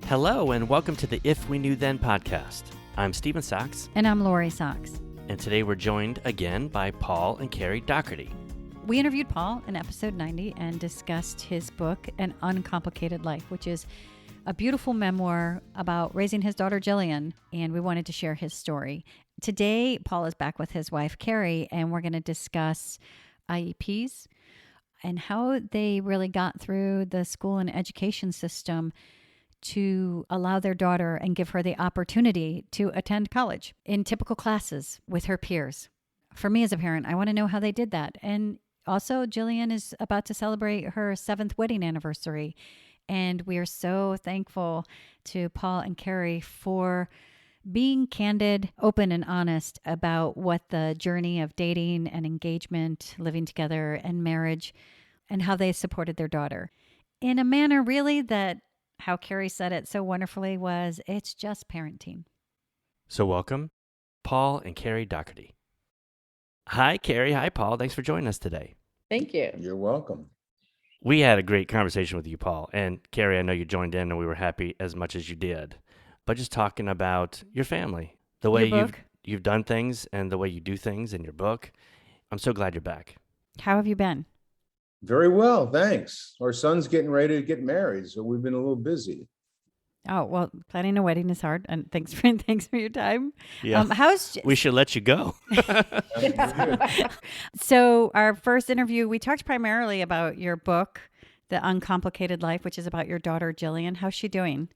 Hello, and welcome to the If We Knew Then podcast. I'm Stephen Sachs. And I'm Lori Sachs. And today we're joined again by Paul and Kerry Daugherty. We interviewed Paul in episode 90 and discussed his book, An Uncomplicated Life, which is a beautiful memoir about raising his daughter, Jillian, and we wanted to share his story. Today, Paul is back with his wife, Kerry, and we're going to discuss IEPs and how they really got through the school and education system to allow their daughter and give her the opportunity to attend college in typical classes with her peers. For me as a parent, I want to know how they did that. And also, Jillian is about to celebrate her 7th wedding anniversary. And we are so thankful to Paul and Kerry for being candid, open, and honest about what the journey of dating and engagement, living together, and marriage, and how they supported their daughter in a manner really that how Kerry said it so wonderfully was, it's just parenting. So welcome, Paul and Kerry Daugherty. Hi, Kerry. Hi, Paul. Thanks for joining us today. Thank you. You're welcome. We had a great conversation with you, Paul. And Kerry, I know you joined in and we were happy as much as you did. But just talking about your family, the way you've done things and the way you do things in your book. I'm so glad you're back. How have you been? Very well, thanks. Our son's getting ready to get married, so we've been a little busy. Oh, well, planning a wedding is hard, and thanks for your time. Yeah, we should let you go. So our first interview, we talked primarily about your book, The Uncomplicated Life, which is about your daughter, Jillian. How's she doing?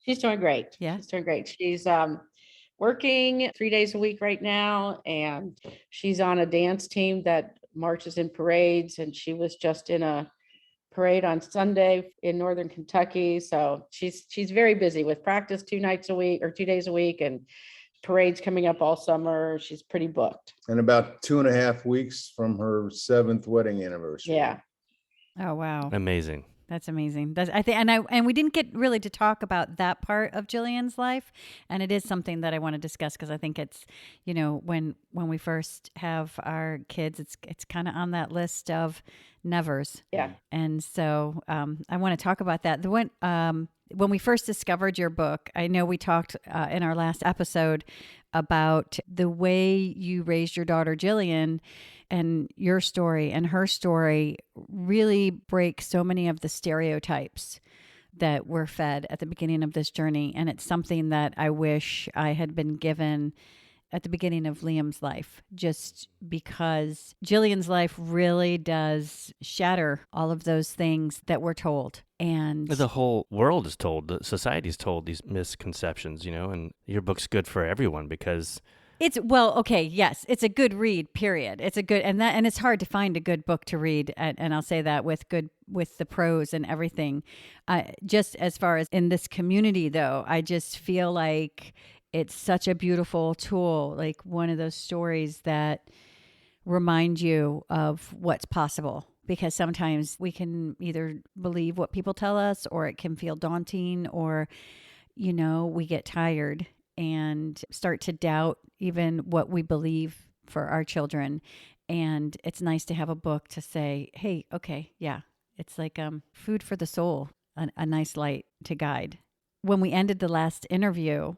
She's doing great. Yeah. She's doing great. She's working 3 days a week right now, and she's on a dance team that marches in parades, and she was just in a parade on Sunday in Northern Kentucky. So she's very busy with practice 2 days a week and parades coming up all summer. She's pretty booked. And about 2.5 weeks from her 7th wedding anniversary. Yeah. Oh, wow. Amazing. That's amazing. And we didn't get really to talk about that part of Jillian's life, and it is something that I want to discuss because I think it's, when we first have our kids, it's kind of on that list of nevers. Yeah. And so I want to talk about that. When we first discovered your book, I know we talked in our last episode about the way you raised your daughter, Jillian, and your story and her story really break so many of the stereotypes that were fed at the beginning of this journey. And it's something that I wish I had been given at the beginning of Liam's life, just because Jillian's life really does shatter all of those things that we're told. And the whole world is told, the society is told these misconceptions, and your book's good for everyone because it's a good read, period. It's a good, and it's hard to find a good book to read. And I'll say that with the prose and everything. Just as far as in this community though, I just feel like it's such a beautiful tool, like one of those stories that remind you of what's possible. Because sometimes we can either believe what people tell us, or it can feel daunting, or, we get tired and start to doubt even what we believe for our children. And it's nice to have a book to say, hey, okay, yeah, it's like food for the soul, a nice light to guide. When we ended the last interview,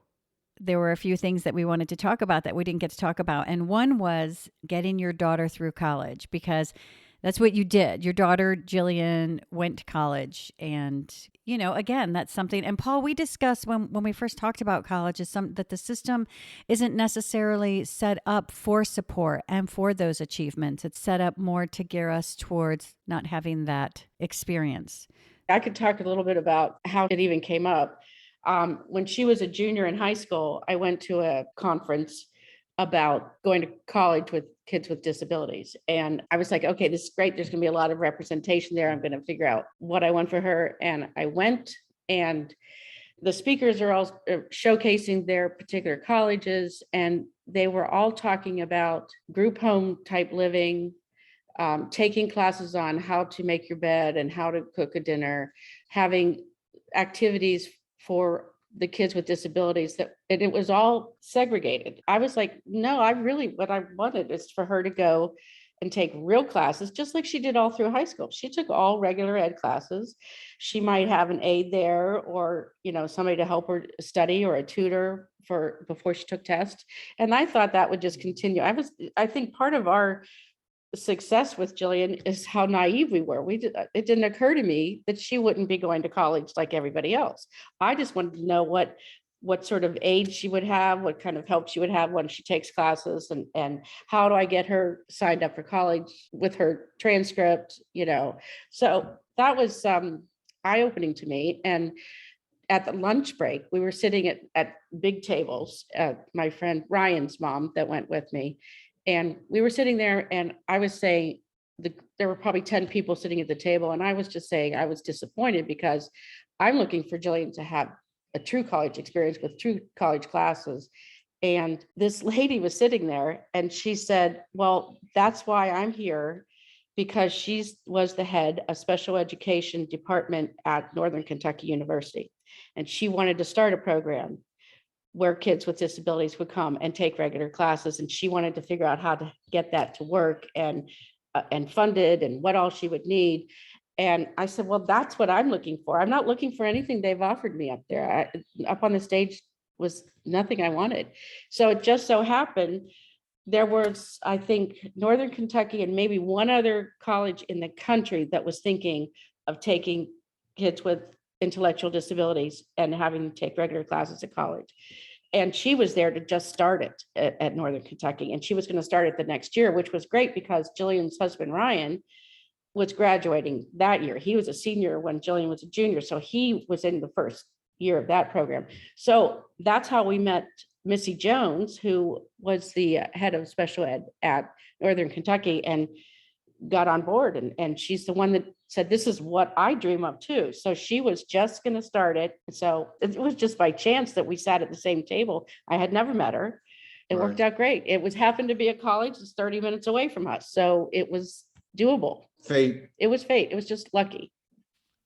there were a few things that we wanted to talk about that we didn't get to talk about. And one was getting your daughter through college, because that's what you did. Your daughter, Jillian, went to college. And, again, that's something. And Paul, we discussed when we first talked about college that the system isn't necessarily set up for support and for those achievements. It's set up more to gear us towards not having that experience. I could talk a little bit about how it even came up. When she was a junior in high school, I went to a conference about going to college with kids with disabilities. And I was like, okay, this is great. There's going to be a lot of representation there. I'm going to figure out what I want for her. And I went, and the speakers are all showcasing their particular colleges. And they were all talking about group home type living, taking classes on how to make your bed and how to cook a dinner, having activities for the kids with disabilities, and it was all segregated. I was like, no, what I wanted is for her to go and take real classes, just like she did all through high school. She took all regular ed classes. She might have an aide there, or, somebody to help her study, or a tutor for before she took tests. And I thought that would just continue. I think part of our success with Jillian is how naive we were. It didn't occur to me that she wouldn't be going to college like everybody else. I just wanted to know what sort of aid she would have, what kind of help she would have when she takes classes, and how do I get her signed up for college with her transcript, So that was eye-opening to me. And at the lunch break, we were sitting at big tables, my friend Ryan's mom that went with me, and we were sitting there, and I was saying, there were probably 10 people sitting at the table, and I was just saying I was disappointed because I'm looking for Jillian to have a true college experience with true college classes. And this lady was sitting there, and she said, well, that's why I'm here, because she was the head of special education department at Northern Kentucky University. And she wanted to start a program where kids with disabilities would come and take regular classes. And she wanted to figure out how to get that to work and funded, and what all she would need. And I said, well, that's what I'm looking for. I'm not looking for anything they've offered me up there. Up on the stage was nothing I wanted. So it just so happened there was, I think, Northern Kentucky and maybe one other college in the country that was thinking of taking kids with intellectual disabilities and having them take regular classes at college. And she was there to just start it at Northern Kentucky. And she was going to start it the next year, which was great because Jillian's husband, Ryan, was graduating that year. He was a senior when Jillian was a junior. So he was in the first year of that program. So that's how we met Missy Jones, who was the head of special ed at Northern Kentucky, and got on board. And she's the one that said, this is what I dream of too. So she was just going to start it. So it was just by chance that we sat at the same table. I had never met her. It worked out great. It was happened to be a college that's 30 minutes away from us. So it was doable. Fate. It was fate. It was just lucky.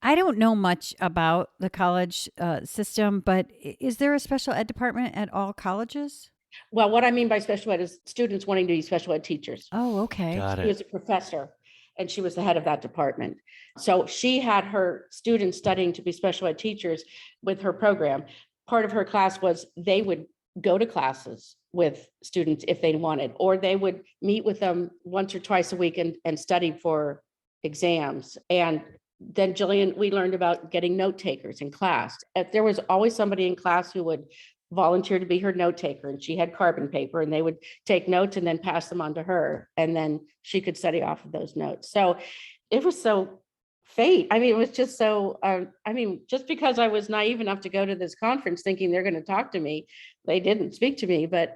I don't know much about the college system, but is there a special ed department at all colleges? Well, what I mean by special ed is students wanting to be special ed teachers. Oh, okay. Got She was it. a professor, and she was the head of that department. So she had her students studying to be special ed teachers with her program. Part of her class was they would go to classes with students if they wanted, or they would meet with them once or twice a week and study for exams. And then Jillian, we learned about getting note takers in class. There was always somebody in class who would volunteer to be her note taker, and she had carbon paper, and they would take notes and then pass them on to her, and then she could study off of those notes. So it was so fate. I mean, it was just so, just because I was naive enough to go to this conference thinking they're going to talk to me, they didn't speak to me, but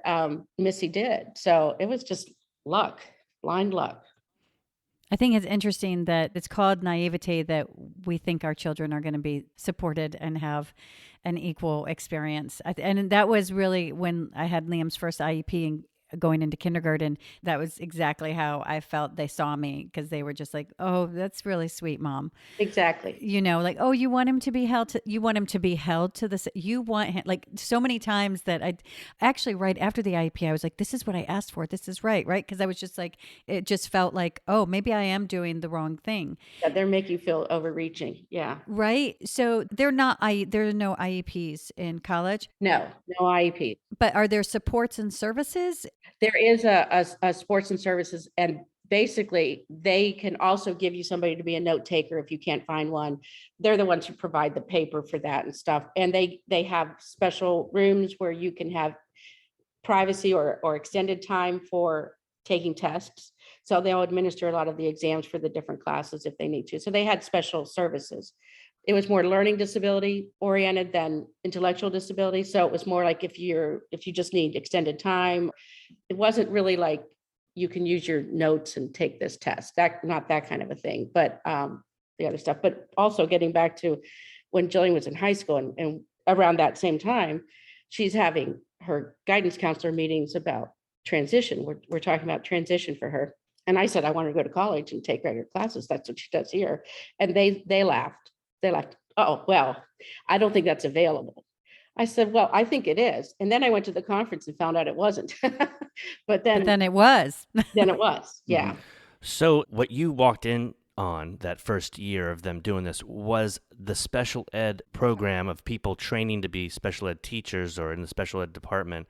Missy did. So it was just luck, blind luck. I think it's interesting that it's called naivete, that we think our children are going to be supported and have an equal experience. And that was really when I had Liam's first IEP and going into kindergarten. That was exactly how I felt they saw me, because they were just like, oh, that's really sweet, Mom. Exactly. Like, oh, you want him to be held to, this. You want him, like, so many times that I actually, right after the IEP, I was like, this is what I asked for. This is right. Because I was just like, it just felt like, oh, maybe I am doing the wrong thing. Yeah, they're making you feel overreaching. Yeah. Right. So there are no IEPs in college. No IEP. But are there supports and services? There is a sports and services, and basically they can also give you somebody to be a note taker if you can't find one. They're the ones who provide the paper for that and stuff. And they have special rooms where you can have privacy or extended time for taking tests. So they'll administer a lot of the exams for the different classes if they need to. So they had special services. It was more learning disability oriented than intellectual disability. So it was more like if you just need extended time, it wasn't really like you can use your notes and take this test. Not that kind of a thing, but the other stuff. But also getting back to when Jillian was in high school and around that same time, she's having her guidance counselor meetings about transition. We're talking about transition for her. And I said, I want her to go to college and take regular classes. That's what she does here. And they laughed. They're like, oh, well, I don't think that's available. I said, well, I think it is. And then I went to the conference and found out it wasn't. But then it was. Then it was. Yeah. So what you walked in on that first year of them doing this was the special ed program of people training to be special ed teachers or in the special ed department.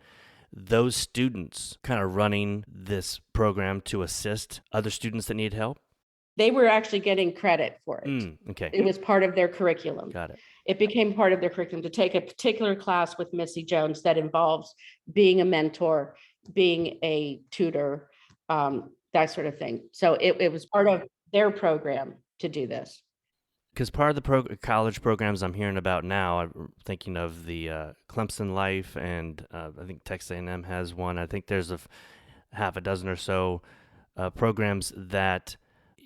Those students kind of running this program to assist other students that need help? They were actually getting credit for it. Okay. It was part of their curriculum. Got it. It became part of their curriculum to take a particular class with Missy Jones that involves being a mentor, being a tutor, that sort of thing. So it was part of their program to do this. Because part of the college programs I'm hearing about now, I'm thinking of the Clemson Life, and I think Texas A&M has one. I think there's half a dozen or so programs that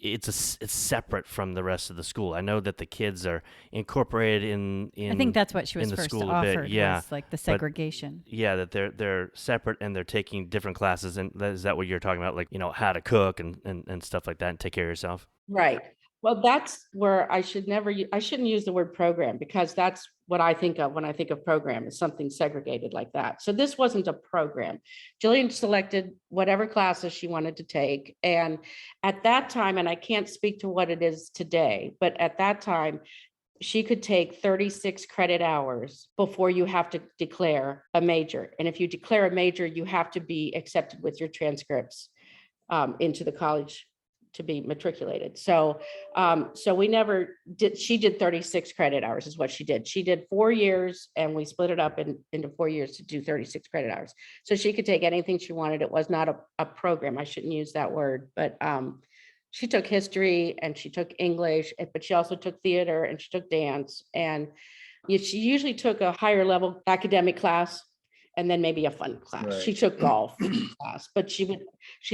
it's separate from the rest of the school. I know that the kids are incorporated in I think that's what she was in the first school a offered, bit. Yeah, was like the segregation. yeah, that they're separate and they're taking different classes. And is that what you're talking about? Like, how to cook and stuff like that and take care of yourself? Right. Well, that's where I shouldn't use the word program, because that's what I think of when I think of program, is something segregated like that. So this wasn't a program. Jillian selected whatever classes she wanted to take. And at that time, and I can't speak to what it is today, but at that time, she could take 36 credit hours before you have to declare a major. And if you declare a major, you have to be accepted with your transcripts into the college to be matriculated. So we never did. She did 36 credit hours is what she did. She did 4 years, and we split it up into 4 years to do 36 credit hours. So she could take anything she wanted. It was not a program. I shouldn't use that word, but she took history and she took English, but she also took theater and she took dance. And she usually took a higher level academic class and then maybe a fun class. Right. She took golf class, but she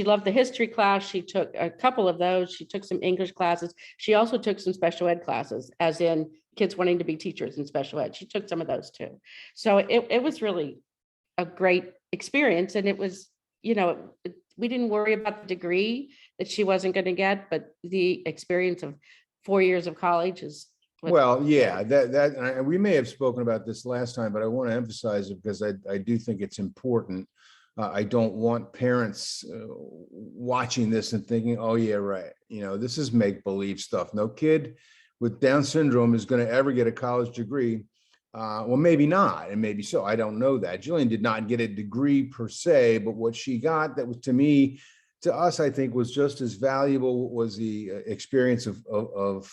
loved the history class. She took a couple of those. She took some English classes. She also took some special ed classes, as in kids wanting to be teachers in special ed. She took some of those too. So it was really a great experience. And it was, we didn't worry about the degree that she wasn't going to get, but the experience of 4 years of college is. Well, yeah, and we may have spoken about this last time, but I want to emphasize it because I do think it's important. I don't want parents watching this and thinking, oh, yeah, right. This is make-believe stuff. No kid with Down syndrome is going to ever get a college degree. Well, maybe not, and maybe so. I don't know that. Jillian did not get a degree per se, but what she got that was, to us, I think, was just as valuable was the experience of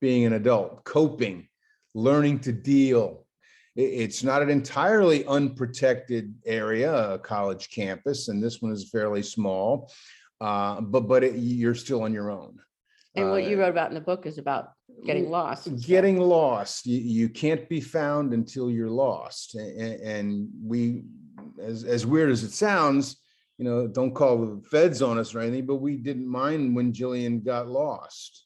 being an adult, coping, learning to deal. It's not an entirely unprotected area, a college campus, and this one is fairly small, but you're still on your own. And what you wrote about in the book is about getting lost. Getting lost. You can't be found until you're lost. And we, as weird as it sounds, don't call the feds on us or anything, but we didn't mind when Jillian got lost,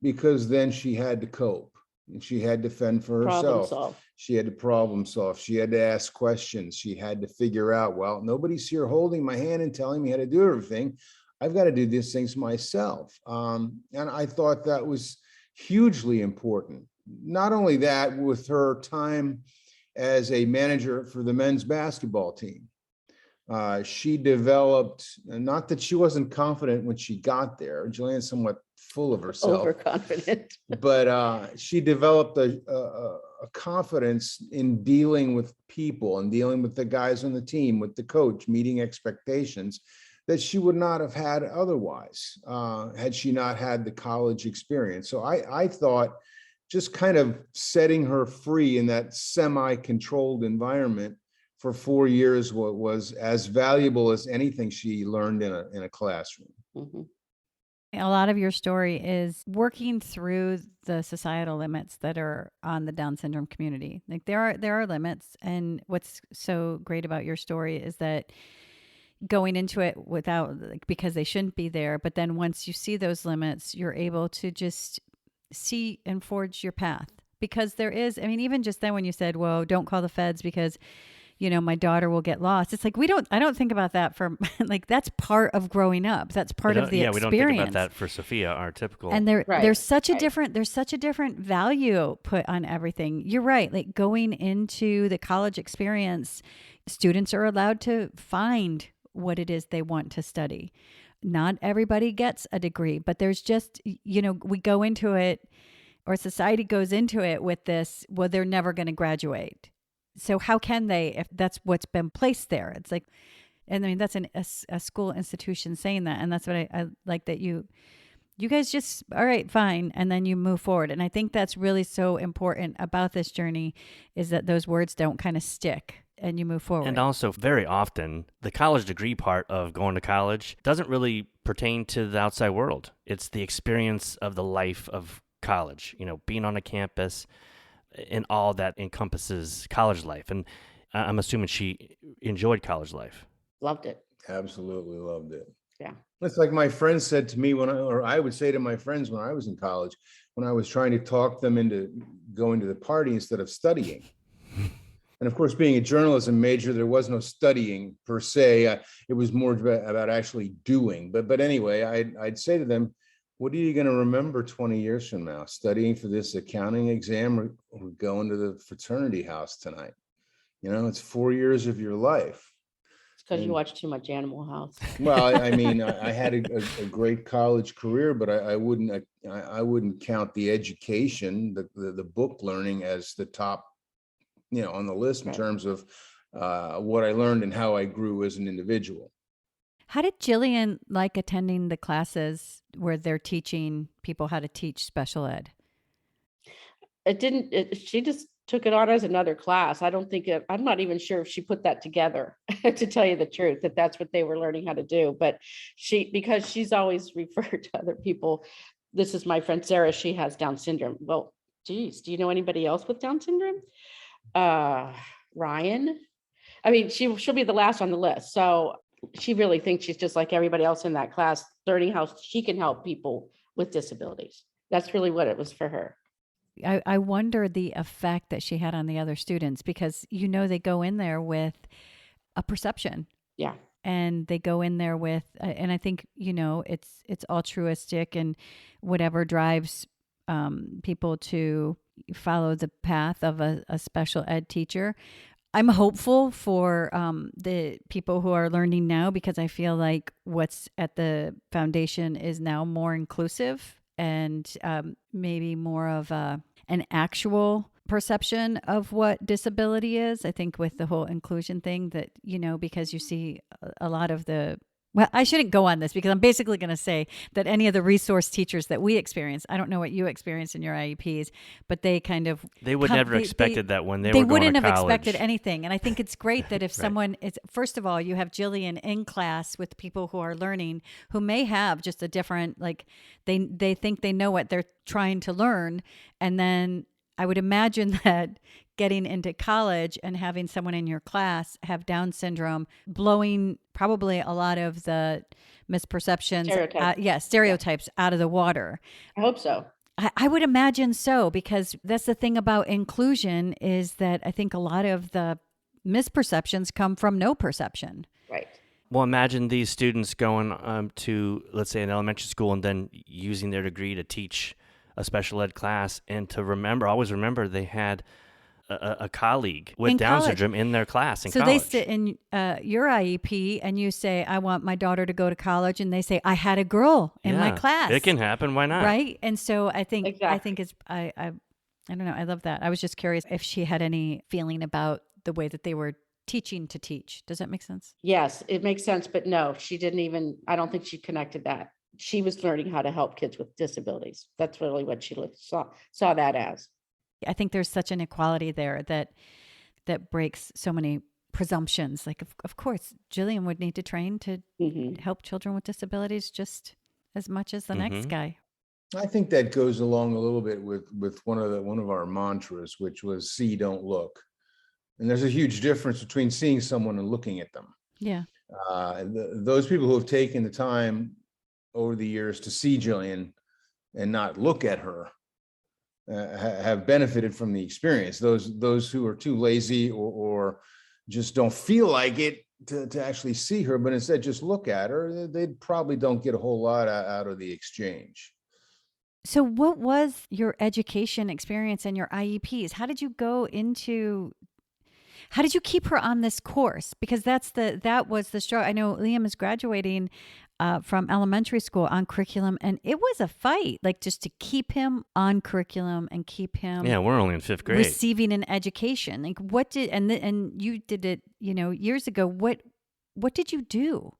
because then she had to cope. She had to fend for herself. She had to problem solve. She had to ask questions. She had to figure out, well, nobody's here holding my hand and telling me how to do everything. I've got to do these things myself. And I thought that was hugely important. Not only that, with her time as a manager for the men's basketball team, she developed, not that she wasn't confident when she got there. Jillian's somewhat full of herself. Overconfident. But she developed a confidence in dealing with people and dealing with the guys on the team, with the coach, meeting expectations that she would not have had otherwise, had she not had the college experience. So I thought just kind of setting her free in that semi-controlled environment for 4 years was as valuable as anything she learned in a classroom. Mm-hmm. A lot of your story is working through the societal limits that are on the Down syndrome community. Like there are limits, and what's so great about your story is that going into it without, because they shouldn't be there, but then once you see those limits, you're able to just see and forge your path. Because there is, even just then when you said, well, don't call the feds because my daughter will get lost. It's like, I don't think about that for that's part of growing up. That's part of the experience. We don't think about that for Sophia, our typical. And there's such a different value put on everything. You're right. Like going into the college experience, students are allowed to find what it is they want to study. not everybody gets a degree, but there's just, we go into it, or society goes into it with this, well, they're never going to graduate. So how can they, if that's what's been placed there? It's like, and I mean, that's a school institution saying that. And that's what I like, that you guys just, all right, fine. And then you move forward. And I think that's really so important about this journey, is that those words don't kind of stick and you move forward. And also, very often, the college degree part of going to college doesn't really pertain to the outside world. It's the experience of the life of college, being on a campus and all that encompasses college life. And I'm assuming she enjoyed college life. Loved it. Absolutely loved it. Yeah. It's like my friends said to me or I would say to my friends when I was in college, when I was trying to talk them into going to the party instead of studying. And of course, being a journalism major, there was no studying per se. It was more about actually doing. But anyway, I'd say to them, what are you going to remember 20 years from now? Studying for this accounting exam or going to the fraternity house tonight? It's 4 years of your life. Because you watch too much Animal House. Well, I mean, I had a great college career, but I wouldn't count the education, the book learning as the top, on the list in terms of what I learned and how I grew as an individual. How did Jillian like attending the classes where they're teaching people how to teach special ed? She just took it on as another class. I'm not even sure if she put that together, to tell you the truth, that's what they were learning how to do. But because she's always referred to other people, this is my friend Sarah, she has Down syndrome. Well, geez, do you know anybody else with Down syndrome? Ryan. I mean, she'll be the last on the list. So she really thinks she's just like everybody else in that class, learning how she can help people with disabilities. That's really what it was for her. I wonder the effect that she had on the other students, because, they go in there with a perception. Yeah. And they go in there with, and I think, it's altruistic and whatever drives people to follow the path of a special ed teacher. I'm hopeful for the people who are learning now, because I feel like what's at the foundation is now more inclusive and maybe more of an actual perception of what disability is. I think with the whole inclusion thing that, because you see a lot of well, I shouldn't go on this, because I'm basically going to say that any of the resource teachers that we experience, I don't know what you experience in your IEPs, but they kind of... They would never expected that when they were going to college. They wouldn't have expected anything. And I think it's great that if someone is... First of all, you have Jillian in class with people who are learning, who may have just a different... Like, they think they know what they're trying to learn. And then I would imagine that getting into college and having someone in your class have Down syndrome, blowing probably a lot of the misperceptions, stereotypes out of the water. I hope so. I would imagine so, because that's the thing about inclusion, is that I think a lot of the misperceptions come from no perception. Right. Well, imagine these students going to, let's say, an elementary school and then using their degree to teach a special ed class, and to always remember they had a colleague with Down syndrome in their class in college. So they sit in your IEP and you say, I want my daughter to go to college. And they say, I had a girl in my class. It can happen. Why not? Right. And so I think, exactly. I don't know. I love that. I was just curious if she had any feeling about the way that they were teaching to teach. Does that make sense? Yes, it makes sense. But no, she didn't even, I don't think she connected that. She was learning how to help kids with disabilities. That's really what she saw that as. I think there's such an equality there that breaks so many presumptions. Like, of course, Jillian would need to train to help children with disabilities just as much as the next guy. I think that goes along a little bit with one of our mantras, which was see, don't look. And there's a huge difference between seeing someone and looking at them. Yeah. Those people who have taken the time over the years to see Jillian and not look at her have benefited from the experience. Those who are too lazy or just don't feel like it to actually see her, but instead just look at her, they probably don't get a whole lot out of the exchange. So what was your education experience and your IEPs? How did you keep her on this course? Because that was the struggle. I know Liam is graduating from elementary school on curriculum, and it was a fight, like just to keep him on curriculum and keep him Yeah, we're only in 5th grade. receiving an education. Like what did and you did it, years ago. What did you do?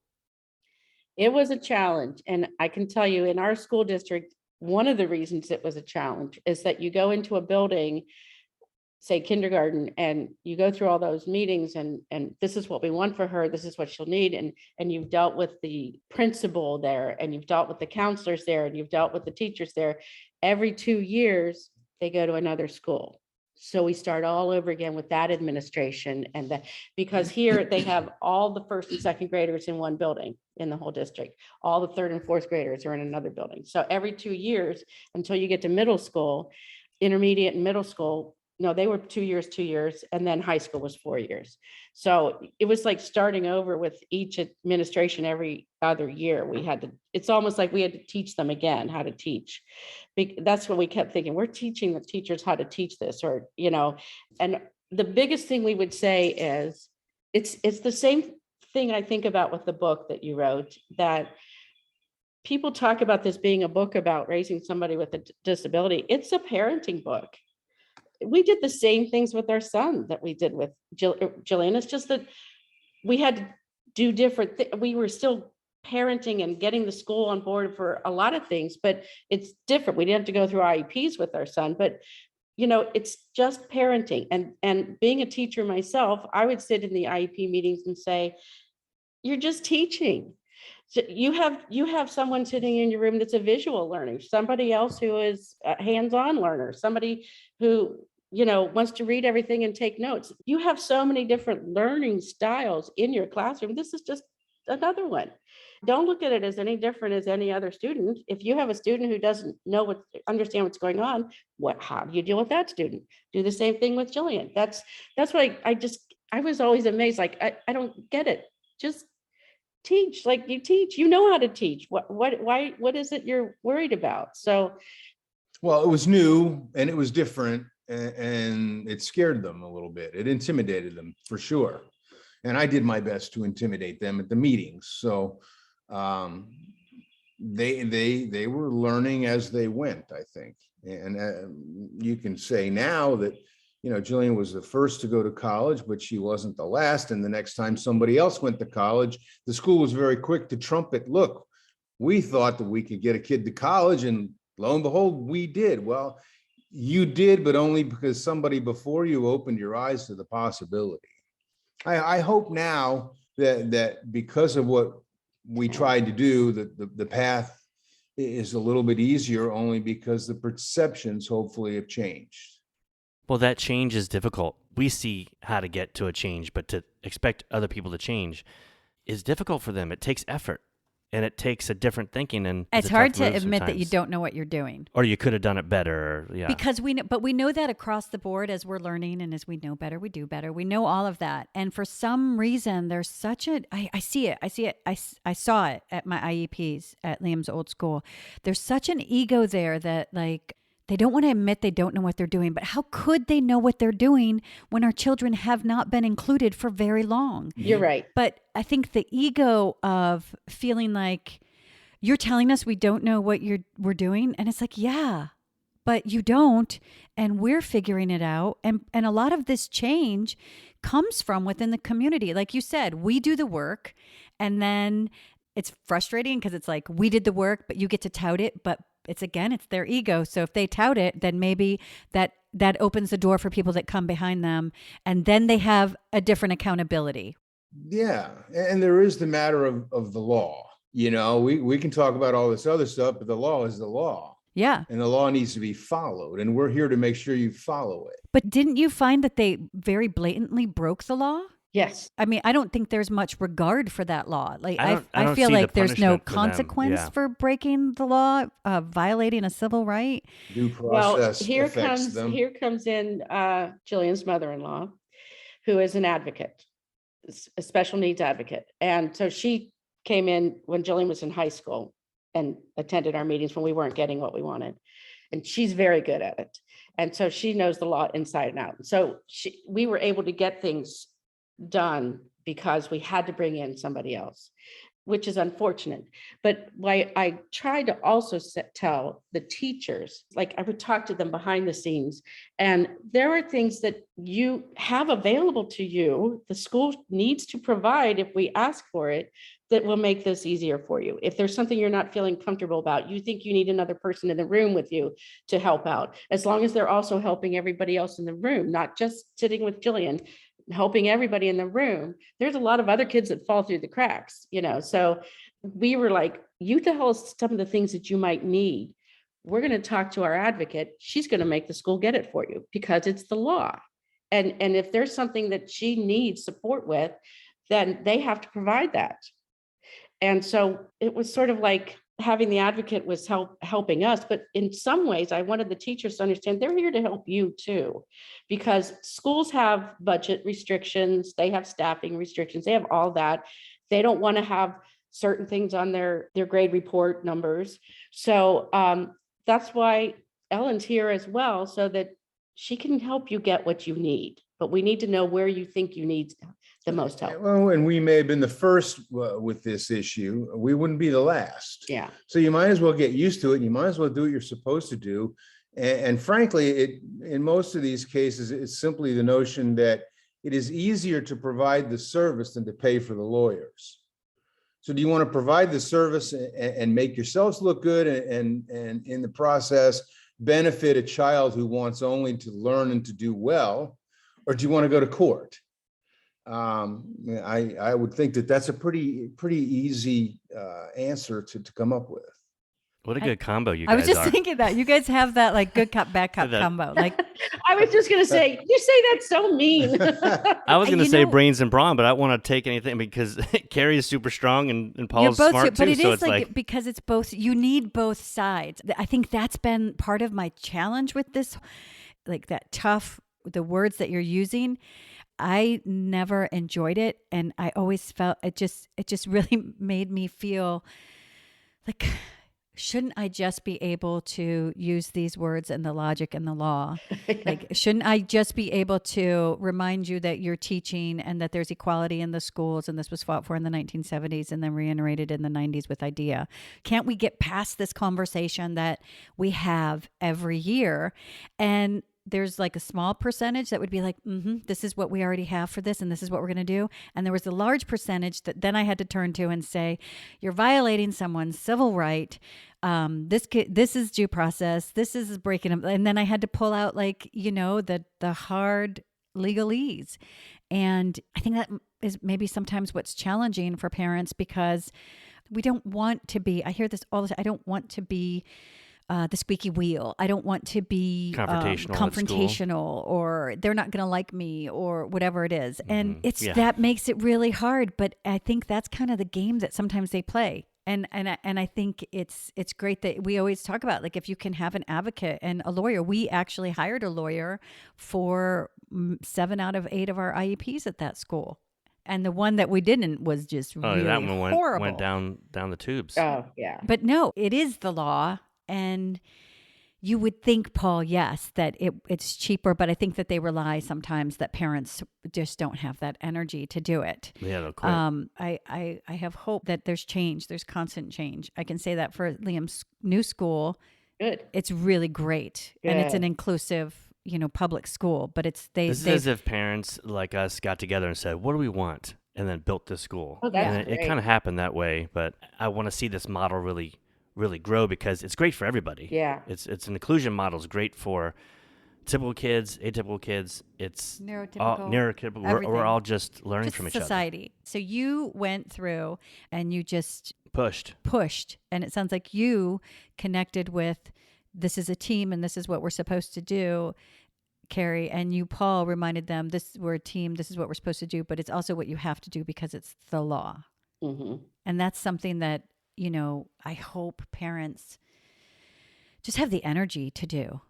It was a challenge. And I can tell you, in our school district, one of the reasons it was a challenge is that you go into a building, say kindergarten, and you go through all those meetings, and this is what we want for her, this is what she'll need, and you've dealt with the principal there, and you've dealt with the counselors there, and you've dealt with the teachers there. Every 2 years they go to another school. So we start all over again with that administration, and that, because here they have all the 1st and 2nd graders in one building in the whole district. All the 3rd and 4th graders are in another building. So every 2 years until you get to middle school, intermediate and middle school, no, they were 2 years, and then high school was 4 years. So it was like starting over with each administration every other year. It's almost like we had to teach them again how to teach. That's what we kept thinking. We're teaching the teachers how to teach this, and the biggest thing we would say is it's the same thing I think about with the book that you wrote, that people talk about this being a book about raising somebody with a disability. It's a parenting book. We did the same things with our son that we did with Jillian. It's just that we had to do different things. We were still parenting and getting the school on board for a lot of things, but it's different. We didn't have to go through IEPs with our son, but it's just parenting. And being a teacher myself, I would sit in the IEP meetings and say, you're just teaching. So you have someone sitting in your room that's a visual learner, somebody else who is a hands-on learner, somebody who wants to read everything and take notes. You have so many different learning styles in your classroom. This is just another one. Don't look at it as any different as any other student. If you have a student who doesn't understand what's going on, how do you deal with that student? Do the same thing with Jillian. That's what I was always amazed. Like, I don't get it. Just teach like you teach. You know how to teach. What is it you're worried about? So, well, it was new and it was different, and it scared them a little bit. It intimidated them for sure. And I did my best to intimidate them at the meetings. So they were learning as they went, I think. And you can say now that, Jillian was the first to go to college, but she wasn't the last. And the next time somebody else went to college, the school was very quick to trumpet, look, we thought that we could get a kid to college, and lo and behold, we did. Well, you did, but only because somebody before you opened your eyes to the possibility. I hope now that because of what we tried to do, that the path is a little bit easier, only because the perceptions hopefully have changed. Well, that change is difficult. We see how to get to a change, but to expect other people to change is difficult for them. It takes effort, and it takes a different thinking. And it's hard to admit that you don't know what you're doing, or you could have done it better. Yeah, because we know that across the board, as we're learning and as we know better, we do better. We know all of that, and for some reason, there's such a I see it. I saw it at my IEPs at Liam's old school. There's such an ego there that, like, they don't want to admit they don't know what they're doing, but how could they know what they're doing when our children have not been included for very long? You're right. But I think the ego of feeling like you're telling us we don't know what we're doing. And it's like, yeah, but you don't. And we're figuring it out. And a lot of this change comes from within the community. Like you said, we do the work, and then it's frustrating because it's like, we did the work, but you get to tout it. But it's their ego. So if they tout it, then maybe that opens the door for people that come behind them, and then they have a different accountability. Yeah. And there is the matter of the law. We can talk about all this other stuff, but the law is the law. Yeah. And the law needs to be followed, and we're here to make sure you follow it. But didn't you find that they very blatantly broke the law? Yes. I mean, I don't think there's much regard for that law. Like, I don't feel see like the there's no punishment for them. consequence Yeah. for breaking the law, violating a civil right. Due process Well, affects them. here comes in Jillian's mother-in-law, who is an advocate, a special needs advocate. And so she came in when Jillian was in high school and attended our meetings when we weren't getting what we wanted. And she's very good at it. And so she knows the law inside and out. So we were able to get things done because we had to bring in somebody else. which is unfortunate. But why I try to also tell the teachers, like I would talk to them behind the scenes, and there are things that you have available to you, the school needs to provide if we ask for it, that will make this easier for you. If there's something you're not feeling comfortable about, you think you need another person in the room with you to help out, as long as they're also helping everybody else in the room, not just sitting with Jillian, helping everybody in the room. There's a lot of other kids that fall through the cracks, so we were like, you tell us some of the things that you might need. We're going to talk to our advocate. She's going to make the school get it for you because it's the law. And if there's something that she needs support with, then they have to provide that. And so it was sort of like having the advocate was helping us, but in some ways I wanted the teachers to understand they're here to help you too, because schools have budget restrictions, they have staffing restrictions, they have all that. They don't want to have certain things on their grade report numbers. So that's why Ellen's here as well, so that she can help you get what you need, but we need to know where you think you need the most help. Well, and we may have been the first with this issue. We wouldn't be the last. Yeah. So you might as well get used to it. You might as well do what you're supposed to do. And frankly, in most of these cases, it's simply the notion that it is easier to provide the service than to pay for the lawyers. So do you want to provide the service and make yourselves look good and in the process benefit a child who wants only to learn and to do well? Or do you want to go to court? I would think that that's a pretty easy answer to come up with. What a good combo you guys are. I was just thinking that you guys have that like good cop, bad cop combo. Like I was just going to say, you say that's so mean. I was going to say brains and brawn, but I don't want to take anything because Kerry is super strong and Paul's smart too. But it so is it's like because it's both. You need both sides. I think that's been part of my challenge with this, like that tough, the words that you're using. I never enjoyed it, and I always felt it just really made me feel like, shouldn't I just be able to use these words and the logic and the law? Like, shouldn't I just be able to remind you that you're teaching and that there's equality in the schools, and this was fought for in the 1970s and then reiterated in the 90s with IDEA? Can't we get past this conversation that we have every year? And there's like a small percentage that would be like, this is what we already have for this, and this is what we're going to do. And there was a large percentage that then I had to turn to and say, you're violating someone's civil right. This is due process. This is breaking up. And then I had to pull out the hard legalese. And I think that is maybe sometimes what's challenging for parents, because we don't want to be, I hear this all the time, I don't want to be the squeaky wheel. I don't want to be confrontational or they're not going to like me or whatever it is. And that makes it really hard. But I think that's kind of the game that sometimes they play. And I think it's great that we always talk about, like, if you can have an advocate and a lawyer. We actually hired a lawyer for 7 out of 8 of our IEPs at that school. And the one that we didn't was just really that one horrible. Went down the tubes. Oh, yeah. But no, it is the law. And you would think, Paul, yes, that it's cheaper, but I think that they rely sometimes that parents just don't have that energy to do it. Yeah, they'll quit. I have hope that there's change. There's constant change. I can say that for Liam's new school. Good. It's really great. Good. And it's an inclusive, public school, but this is as if parents like us got together and said, what do we want? And then built this school. Oh, that's and great. It kind of happened that way, but I want to see this model really grow because it's great for everybody. Yeah. It's an inclusion model. It's great for typical kids, atypical kids. It's neurotypical. We're all just learning from each society. So you went through and you just pushed. And it sounds like you connected with, this is a team and this is what we're supposed to do, Kerry, and you, Paul, reminded them, we're a team, this is what we're supposed to do, but it's also what you have to do because it's the law. Mm-hmm. And that's something that, I hope parents just have the energy to do.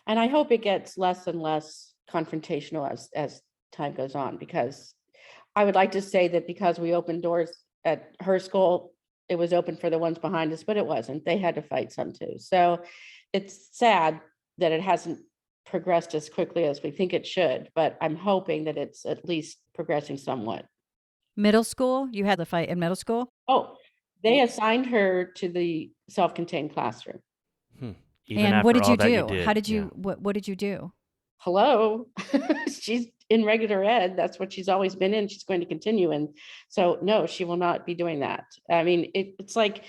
And I hope it gets less and less confrontational as time goes on, because I would like to say that because we opened doors at her school, it was open for the ones behind us, but it wasn't. They had to fight some too. So it's sad that it hasn't progressed as quickly as we think it should, but I'm hoping that it's at least progressing somewhat. Middle school? You had the fight in middle school? Oh, they assigned her to the self-contained classroom. Hmm. Even And what after did all you that you do? How did. did Yeah. you, what did you do? Hello, she's in regular ed. That's what she's always been in. She's going to continue. And so, no, she will not be doing that. I mean, it's like,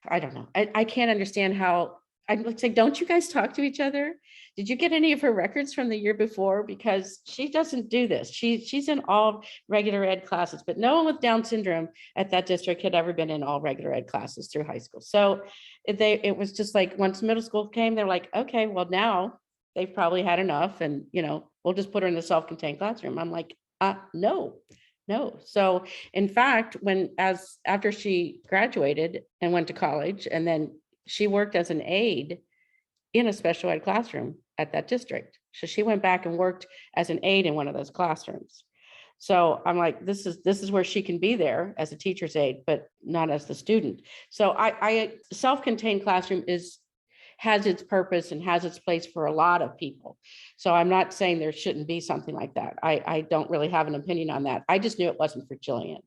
I don't know. I can't understand how. I'm like, don't you guys talk to each other? Did you get any of her records from the year before? Because she doesn't do this. She's in all regular ed classes, but no one with Down syndrome at that district had ever been in all regular ed classes through high school. So it was just like, once middle school came, they're like, okay, well, now they've probably had enough, and we'll just put her in the self-contained classroom. I'm like, no. So in fact, after she graduated and went to college, and then she worked as an aide in a special ed classroom at that district. So she went back and worked as an aide in one of those classrooms. So I'm like, this is where she can be there as a teacher's aide, but not as the student. So I self-contained classroom has its purpose and has its place for a lot of people. So I'm not saying there shouldn't be something like that. I don't really have an opinion on that. I just knew it wasn't for Jillian.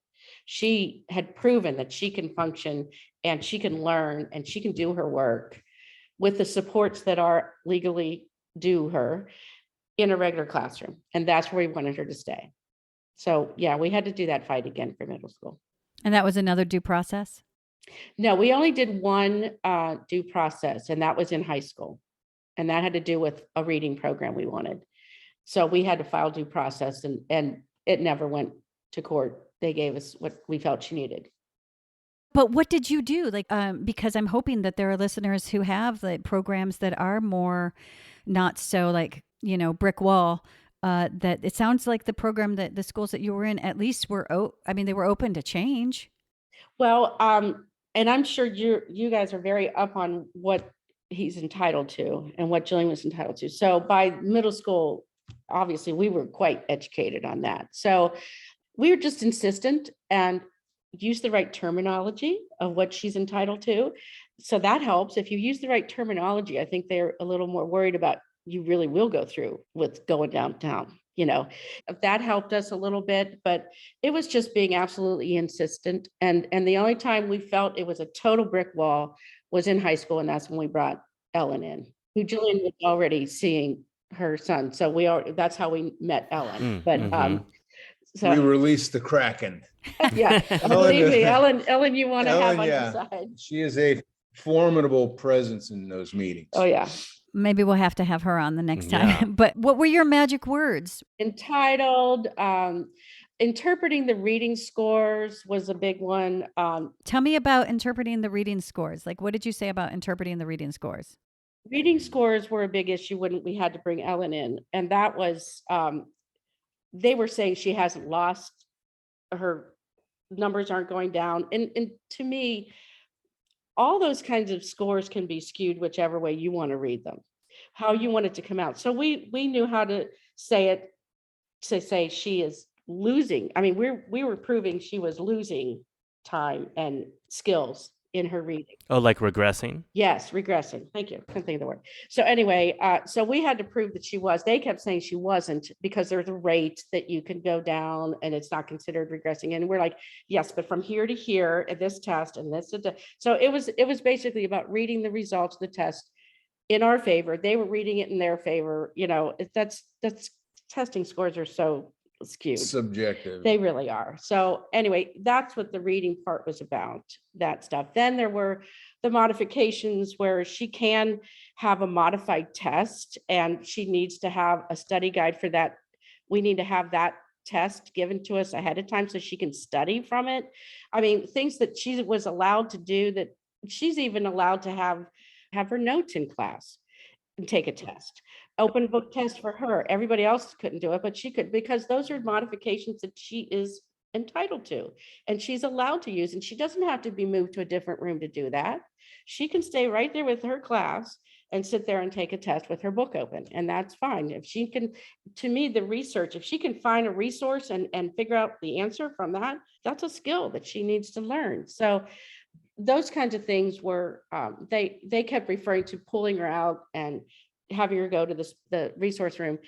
She had proven that she can function and she can learn and she can do her work with the supports that are legally due her in a regular classroom. And that's where we wanted her to stay. So yeah, we had to do that fight again for middle school. And that was another due process? No, we only did one due process, and that was in high school. And that had to do with a reading program we wanted. So we had to file due process, and it never went to court. They gave us what we felt she needed. But what did you do? Like, because I'm hoping that there are listeners who have like programs that are more not so like, brick wall. That it sounds like the program that the schools that you were in at least were, they were open to change. Well, and I'm sure you guys are very up on what he's entitled to and what Jillian was entitled to. So by middle school, obviously we were quite educated on that. So we were just insistent and use the right terminology of what she's entitled to. So that helps. If you use the right terminology, I think they're a little more worried about you really will go through with going downtown. That helped us a little bit, but it was just being absolutely insistent. And the only time we felt it was a total brick wall was in high school. And that's when we brought Ellen in, who Jillian was already seeing her son. So that's how we met Ellen. So we released the Kraken. Yeah, believe me, Ellen, you want to have on your side. She is a formidable presence in those meetings. Oh yeah. Maybe we'll have to have her on the next time. Yeah. But what were your magic words? Entitled, interpreting the reading scores was a big one. Tell me about interpreting the reading scores. Like, what did you say about interpreting the reading scores? Reading scores were a big issue when we had to bring Ellen in. And that was, they were saying she hasn't lost, her numbers aren't going down. And to me, all those kinds of scores can be skewed whichever way you want to read them, how you want it to come out. So we knew how to say it, to say she is losing. I mean, we were proving she was losing time and skills in her reading. Oh, like regressing? Yes, regressing. Thank you. Couldn't think of the word. So anyway, so we had to prove that she was. They kept saying she wasn't because there's a rate that you can go down and it's not considered regressing. And we're like, yes, but from here to here at this test and this. So it was basically about reading the results of the test in our favor. They were reading it in their favor. That's testing scores are so skewed. Subjective. They really are. So anyway, that's what the reading part was about, that stuff. Then there were the modifications where she can have a modified test and she needs to have a study guide for that. We need to have that test given to us ahead of time so she can study from it. I mean, things that she was allowed to do, that she's even allowed to have her notes in class and take a test. Open book test for her. Everybody else couldn't do it, but she could, because those are modifications that she is entitled to and she's allowed to use. And she doesn't have to be moved to a different room to do that. She can stay right there with her class and sit there and take a test with her book open. And that's fine. If she can, to me, the research, if she can find a resource and figure out the answer from that, that's a skill that she needs to learn. So those kinds of things were, they kept referring to pulling her out and having her go to the resource room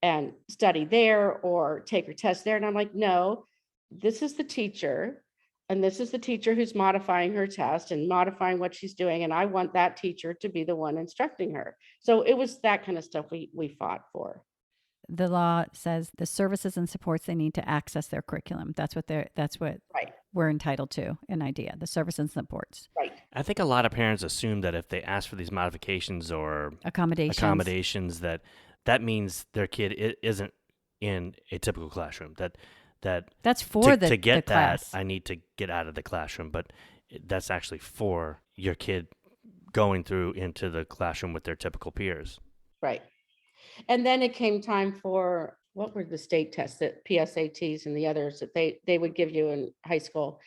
and study there or take her test there. And I'm like, no, this is the teacher, and this is the teacher who's modifying her test and modifying what she's doing. And I want that teacher to be the one instructing her. So it was that kind of stuff we fought for. The law says the services and supports they need to access their curriculum. That's what Right. we're entitled to, an idea, the services and supports. Right. I think a lot of parents assume that if they ask for these modifications or accommodations, that means their kid isn't in a typical classroom. That's for to get the class. that, I need to get out of the classroom, but that's actually for your kid going through into the classroom with their typical peers. Right. And then it came time for, what were the state tests, that PSATs and the others that they would give you in high school.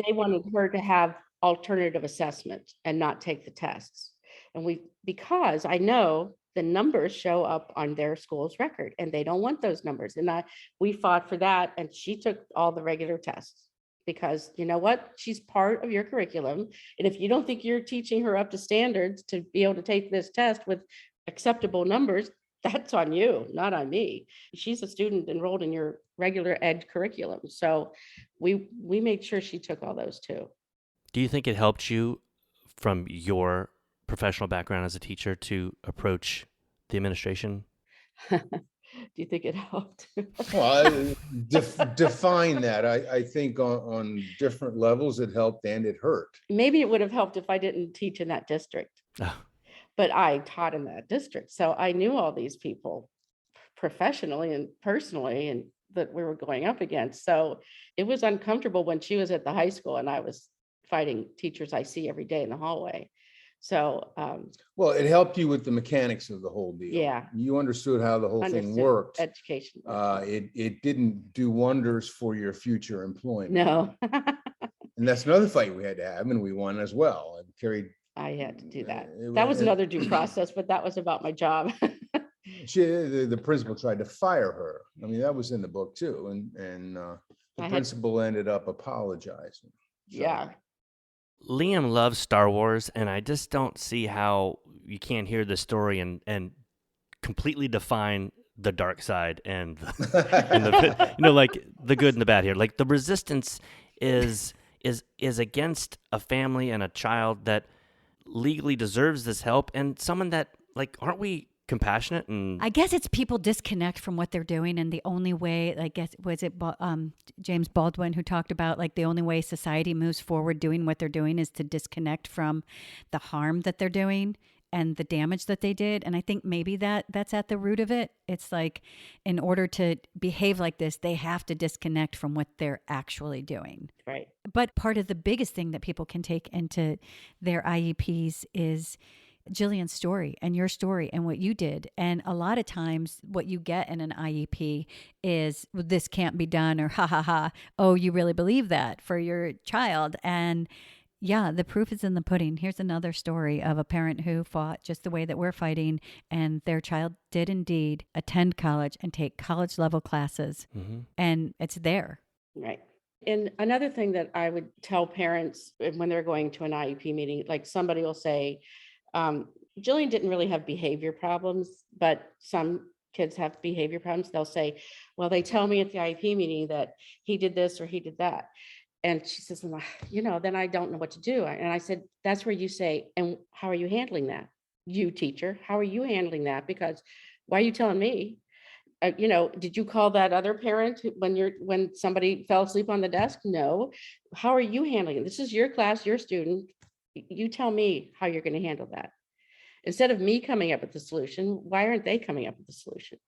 They wanted her to have alternative assessment and not take the tests. And because I know the numbers show up on their school's record and they don't want those numbers. And we fought for that. And she took all the regular tests because you know what? She's part of your curriculum. And if you don't think you're teaching her up to standards to be able to take this test with acceptable numbers, that's on you, not on me. She's a student enrolled in your regular ed curriculum. So we made sure she took all those too. Do you think it helped you from your professional background as a teacher to approach the administration? Do you think it helped? Well, define that. I think on different levels it helped and it hurt. Maybe it would have helped if I didn't teach in that district. Oh. But I taught in that district. So I knew all these people professionally and personally and that we were going up against. So it was uncomfortable when she was at the high school and I was fighting teachers I see every day in the hallway. So, well, it helped you with the mechanics of the whole deal. Yeah. You understood how the whole thing worked. Education. It didn't do wonders for your future employment. No. And that's another fight we had to have, and we won as well. And Kerry, I had to do that. That was another due process, but that was about my job. The principal tried to fire her. I mean, that was in the book too. And the principal ended up apologizing. So. Yeah. Liam loves Star Wars, and I just don't see how you can't hear the story and completely define the dark side and the, like the good and the bad here. Like the resistance is against a family and a child that legally deserves this help, and someone that, like, aren't we compassionate? And I guess it's people disconnect from what they're doing, and the only way, I guess, was it James Baldwin who talked about, like, the only way society moves forward doing what they're doing is to disconnect from the harm that they're doing and the damage that they did. And I think maybe that's at the root of it. It's like, in order to behave like this, they have to disconnect from what they're actually doing. Right. But part of the biggest thing that people can take into their IEPs is Jillian's story and your story and what you did. And a lot of times what you get in an IEP is, well, this can't be done, or ha ha ha, oh, you really believe that for your child. And yeah, the proof is in the pudding. Here's another story of a parent who fought just the way that we're fighting, and their child did indeed attend college and take college level classes. Mm-hmm. And it's there. Right. And another thing that I would tell parents when they're going to an IEP meeting, like somebody will say, Jillian didn't really have behavior problems, but some kids have behavior problems. They'll say, well, they tell me at the IEP meeting that he did this or he did that. And she says, then I don't know what to do. And I said, that's where you say, and how are you handling that? You teacher, how are you handling that? Because why are you telling me? Did you call that other parent when somebody fell asleep on the desk? No. How are you handling it? This is your class, your student. You tell me how you're going to handle that. Instead of me coming up with the solution, why aren't they coming up with the solution?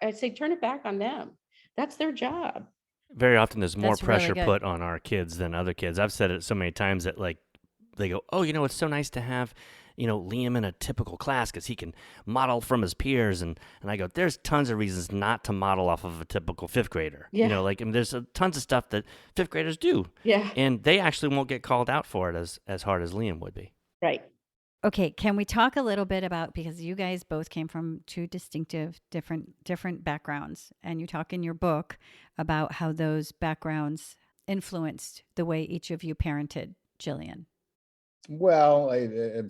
I say, turn it back on them. That's their job. Very often there's more pressure really put on our kids than other kids. I've said it so many times that, like, they go, oh, it's so nice to have, Liam in a typical class because he can model from his peers. And I go, there's tons of reasons not to model off of a typical fifth grader. Yeah. There's tons of stuff that fifth graders do. Yeah. And they actually won't get called out for it as hard as Liam would be. Right. Okay, can we talk a little bit about, because you guys both came from two distinctive, different backgrounds, and you talk in your book about how those backgrounds influenced the way each of you parented Jillian. Well,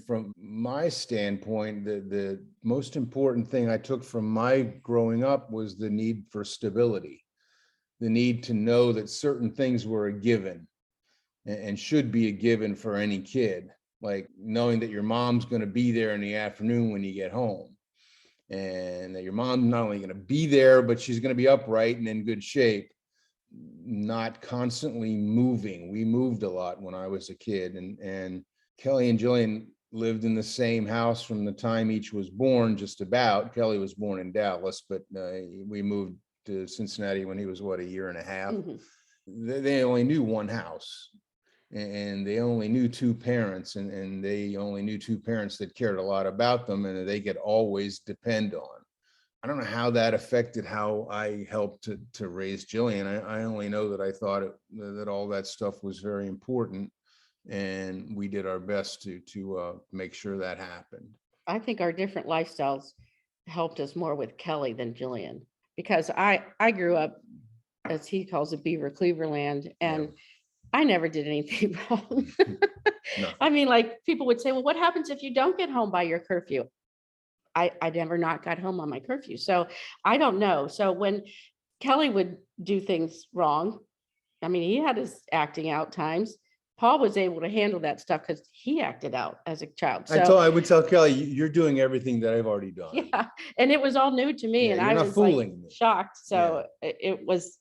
from my standpoint, the most important thing I took from my growing up was the need for stability. the need to know that certain things were a given and should be a given for any kid, like knowing that your mom's going to be there in the afternoon when you get home, and that your mom's not only going to be there, but she's going to be upright and in good shape, not constantly moving. We moved a lot when I was a kid, and Kelly and Jillian lived in the same house from the time each was born, just about. Kelly was born in Dallas, but we moved to Cincinnati when he was, what, a year and a half. They only knew one house, and they only knew two parents, and they only knew two parents that cared a lot about them and that they could always depend on. I don't know how that affected how I helped to raise Jillian. I only know that I thought that all that stuff was very important, and we did our best to make sure that happened. I think our different lifestyles helped us more with Kelly than Jillian, because I grew up, as he calls it, Beaver Cleaverland, and I never did anything wrong. I mean, like, people would say, well, what happens if you don't get home by your curfew? I never not got home on my curfew. So I don't know. So when Kelly would do things wrong, I mean, he had his acting out times. Paul was able to handle that stuff because he acted out as a child. So I would tell Kelly, you're doing everything that I've already done. yeah, and it was all new to me, and I was like shocked. So it was,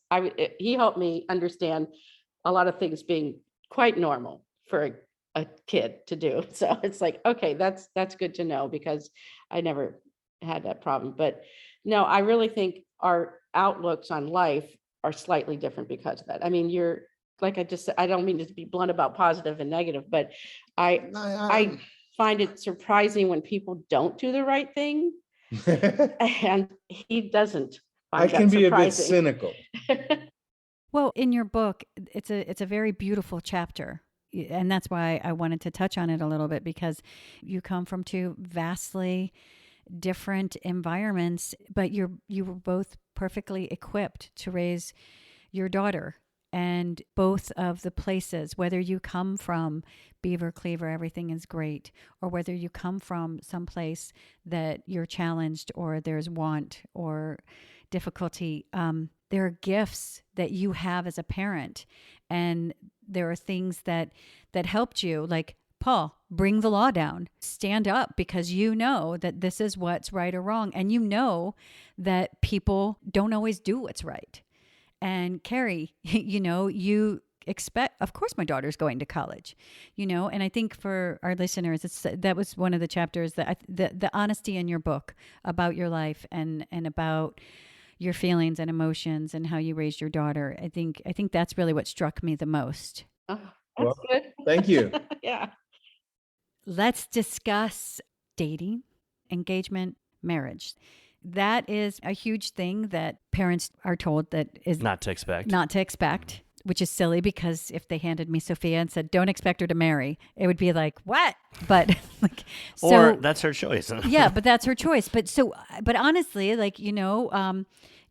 he helped me understand a lot of things being quite normal for a kid to do. So it's like, okay, that's good to know, because I never had that problem. But no, I really think our outlooks on life are slightly different because of that. I mean, you're, like I just said, I don't mean to be blunt about positive and negative, but I find it surprising when people don't do the right thing. And he doesn't. I can be a bit cynical. Well, in your book, it's a very beautiful chapter. And that's why I wanted to touch on it a little bit, because you come from two vastly different environments, but you were both perfectly equipped to raise your daughter. And both of the places, whether you come from Beaver Cleaver, everything is great, or whether you come from someplace that you're challenged or there's want or difficulty, there are gifts that you have as a parent, and there are things that helped you, like, Paul, bring the law down, stand up, because you know that this is what's right or wrong, and you know that people don't always do what's right. And Kerry, you expect, of course, my daughter's going to college, and I think for our listeners, that was one of the chapters that the honesty in your book about your life and about your feelings and emotions and how you raised your daughter. I think that's really what struck me the most. Oh, that's good. Thank you. Yeah. Let's discuss dating, engagement, marriage. That is a huge thing that parents are told that is not to expect, which is silly, because if they handed me Sophia and said, don't expect her to marry, it would be like, what? But or that's her choice. Yeah, but that's her choice. But honestly,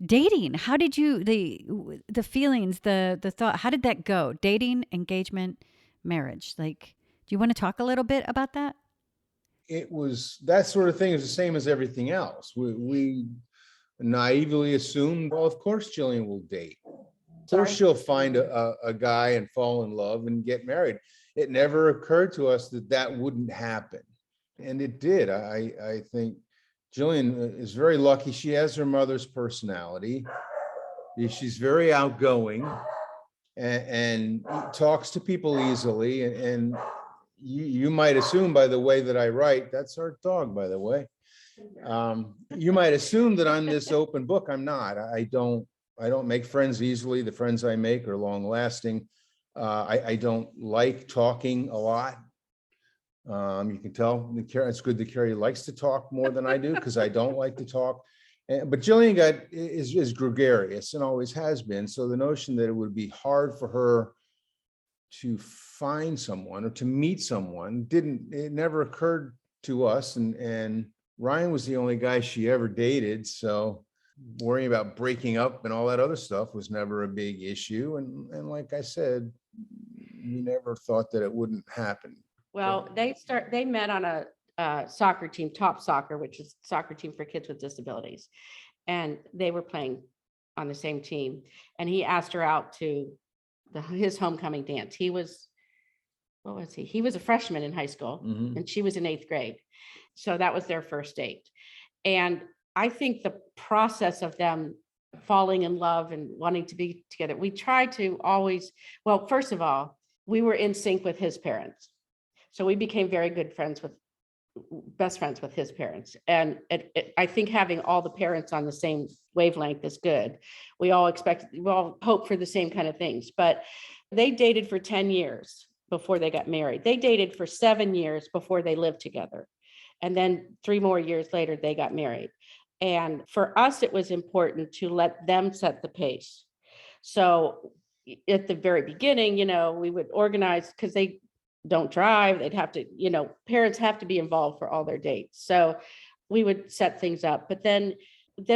dating, how did you, the feelings, the thought, how did that go? Dating, engagement, marriage. Do you want to talk a little bit about that? It was, that sort of thing is the same as everything else. We naively assumed, well, of course Jillian will date. Of course she'll find a guy and fall in love and get married. It never occurred to us that wouldn't happen. And it did. I think Jillian is very lucky. She has her mother's personality. She's very outgoing and talks to people easily. And you might assume, by the way that I write, that's our dog, by the way. You might assume that I'm this open book. I'm not. I don't make friends easily. The friends I make are long lasting. I don't like talking a lot. You can tell it's good that Kerry likes to talk more than I do, because I don't like to talk. But Jillian is gregarious and always has been. So the notion that it would be hard for her to find someone or to meet someone it never occurred to us. And Ryan was the only guy she ever dated. So worrying about breaking up and all that other stuff was never a big issue. And like I said, we never thought that it wouldn't happen. Well, they met on a soccer team, Top Soccer, which is soccer team for kids with disabilities. And they were playing on the same team, and he asked her out to his homecoming dance. He was, what was he? He was a freshman in high school, Mhm. and she was in 8th grade. So that was their first date. And I think the process of them falling in love and wanting to be together, we try to always, well, first of all, we were in sync with his parents. So we became very good friends with, best friends with his parents. And I think having all the parents on the same wavelength is good. We all hope for the same kind of things, but they dated for 10 years before they got married. They dated for 7 years before they lived together. And then 3 more years later, they got married. And for us, it was important to let them set the pace. So at the very beginning, we would organize, because they don't drive. They'd have to, parents have to be involved for all their dates. So we would set things up, but then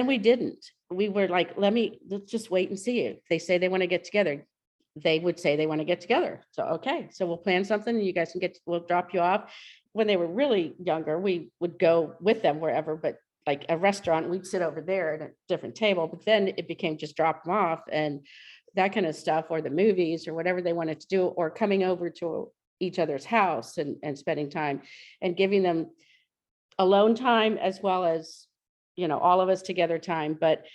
we didn't. We were like, let's just wait and see. If they say they want to get together, they would say they want to get together. So, okay, so we'll plan something and you guys can we'll drop you off. When they were really younger, we would go with them wherever, but like a restaurant, we'd sit over there at a different table, but then it became just drop them off and that kind of stuff, or the movies or whatever they wanted to do, or coming over to each other's house and spending time and giving them alone time as well as, all of us together time. But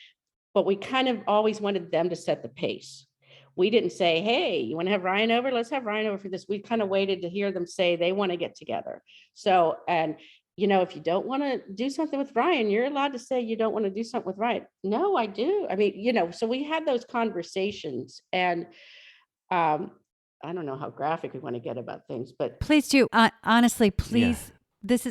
we kind of always wanted them to set the pace. We didn't say, hey, you want to have Ryan over? Let's have Ryan over for this. We kind of waited to hear them say they want to get together. So, and if you don't want to do something with Ryan, you're allowed to say you don't want to do something with Ryan. No, I do. I mean, so we had those conversations, and I don't know how graphic we want to get about things, but please do. Honestly, please.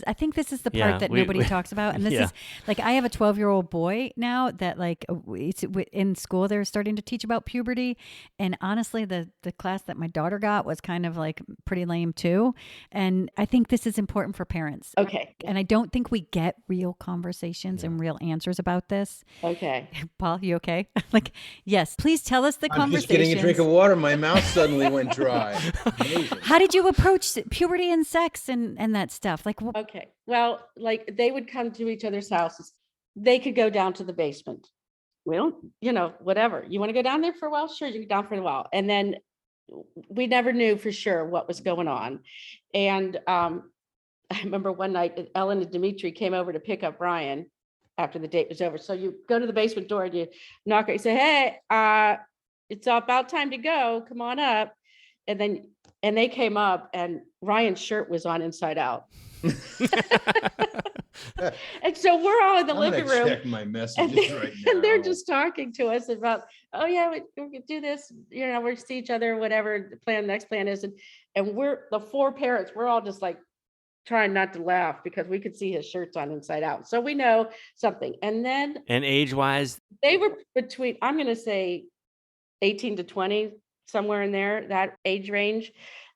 I think this is the part that nobody talks about. And this is like, I have a 12-year-old boy now that like it's in school, they're starting to teach about puberty. And honestly, the class that my daughter got was kind of like pretty lame too. And I think this is important for parents. Okay. And I don't think we get real conversations and real answers about this. Okay. Paul, you okay? Like, yes, please tell us the conversations. I'm just getting a drink of water. My mouth suddenly went dry. Amazing. How did you approach puberty and sex and that stuff? Like, okay. Well, like they would come to each other's houses. They could go down to the basement. We don't, whatever. You want to go down there for a while? Sure, you go down for a while. And then we never knew for sure what was going on. And I remember one night, Ellen and Dimitri came over to pick up Ryan after the date was over. So you go to the basement door and you knock it, you say, hey, it's about time to go. Come on up. And they came up and Ryan's shirt was on inside out. And so we're all in the living room. Check my messages right now. And they're just talking to us about, oh yeah, we could do this, we'll see each other, whatever the next plan is. And we're the 4 parents, we're all just like trying not to laugh because we could see his shirts on inside out. So we know something. And age wise, they were between, I'm going to say 18 to 20, somewhere in there, that age range.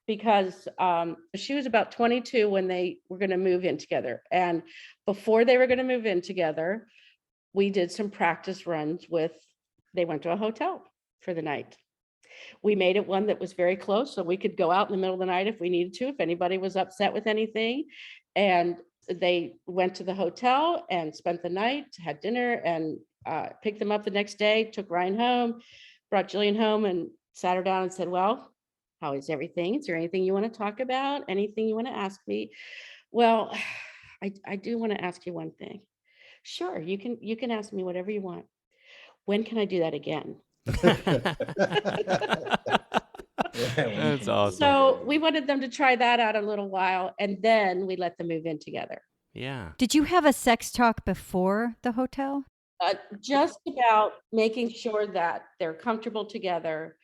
Because she was about 22 when they were going to move in together. And before they were going to move in together, we did some practice runs they went to a hotel for the night. We made it one that was very close, so we could go out in the middle of the night if we needed to, if anybody was upset with anything. And they went to the hotel and spent the night, had dinner, and picked them up the next day, took Ryan home, brought Jillian home, and sat her down and said, well, how is everything? Is there anything you want to talk about? Anything you want to ask me? Well, I do want to ask you one thing. Sure, you can ask me whatever you want. When can I do that again? That's awesome. So we wanted them to try that out a little while, and then we let them move in together. Yeah. Did you have a sex talk before the hotel? Just about making sure that they're comfortable together.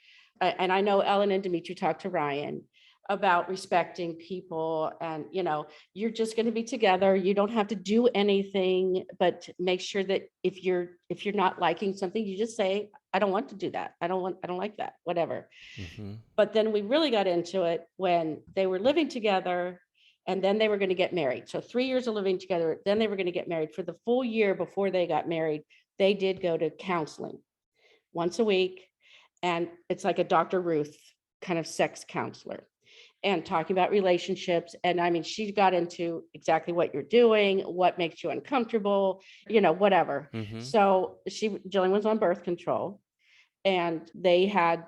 And I know Ellen and Dimitri talked to Ryan about respecting people, and you're just going to be together. You don't have to do anything, but make sure that if you're not liking something, you just say, I don't want to do that. I don't like that, whatever. Mm-hmm. But then we really got into it when they were living together, and then they were going to get married. So 3 years of living together, then they were going to get married. For the full year before they got married, they did go to counseling once a week. And it's like a Dr. Ruth kind of sex counselor. and talking about relationships. And I mean, she got into exactly what you're doing, what makes you uncomfortable, whatever. Mm-hmm. So Jillian was on birth control, and they had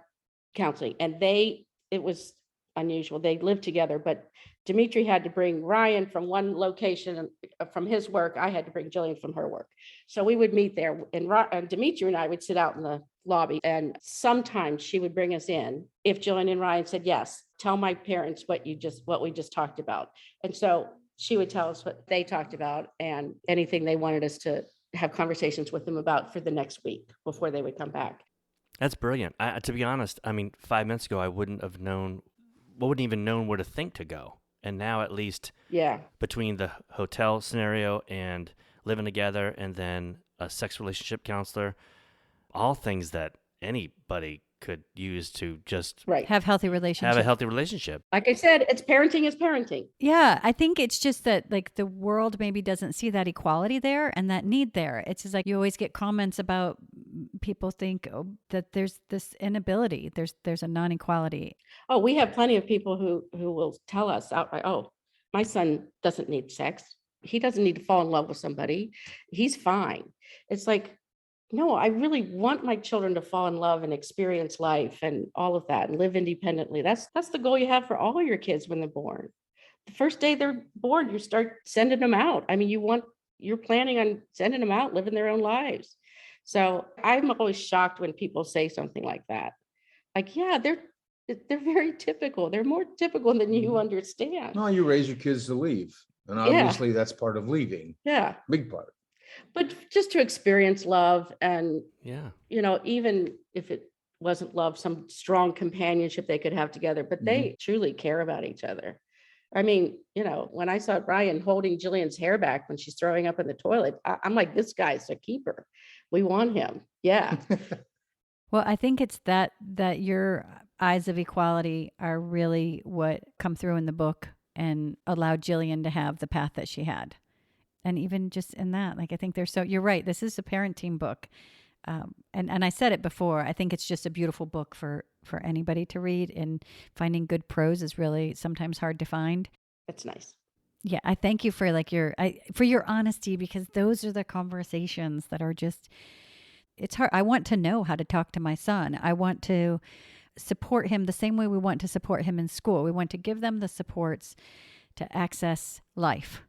counseling, and it was unusual. They lived together, but Dimitri had to bring Ryan from one location from his work. I had to bring Jillian from her work. So we would meet there, and Dimitri and I would sit out in the lobby, and sometimes she would bring us in if Jillian and Ryan said, yes, tell my parents what we just talked about. And so she would tell us what they talked about and anything they wanted us to have conversations with them about for the next week before they would come back. That's brilliant. To be honest, I mean, 5 minutes ago, I wouldn't even known where to think to go. And now at least between the hotel scenario and living together and then a sex relationship counselor, all things that anybody could use to just have healthy relationships. Have a healthy relationship. Like I said, parenting is parenting. Yeah, I think it's just that like the world maybe doesn't see that equality there and that need there. It's just like you always get comments about people think that there's this inability, there's a non-equality. Oh, we have plenty of people who will tell us outright, oh, my son doesn't need sex. He doesn't need to fall in love with somebody. He's fine. It's like, no, I really want my children to fall in love and experience life and all of that and live independently. That's the goal you have for all your kids when they're born. The first day they're born, you start sending them out. I mean, you're planning on sending them out, living their own lives. So I'm always shocked when people say something like that. Like, yeah, they're very typical. They're more typical than you understand. No, you raise your kids to leave. And obviously that's part of leaving. Yeah. Big part. But just to experience love and, even if it wasn't love, some strong companionship they could have together, but they truly care about each other. I mean, when I saw Ryan holding Jillian's hair back when she's throwing up in the toilet, I'm like, this guy's a keeper. We want him. Yeah. Well, I think it's that your eyes of equality are really what come through in the book and allowed Jillian to have the path that she had. And even just in that, like, I think you're right. This is a parenting book. And I said it before, I think it's just a beautiful book for anybody to read, and finding good prose is really sometimes hard to find. That's nice. Yeah. I thank you for for your honesty, because those are the conversations that are just, it's hard. I want to know how to talk to my son. I want to support him the same way we want to support him in school. We want to give them the supports to access life.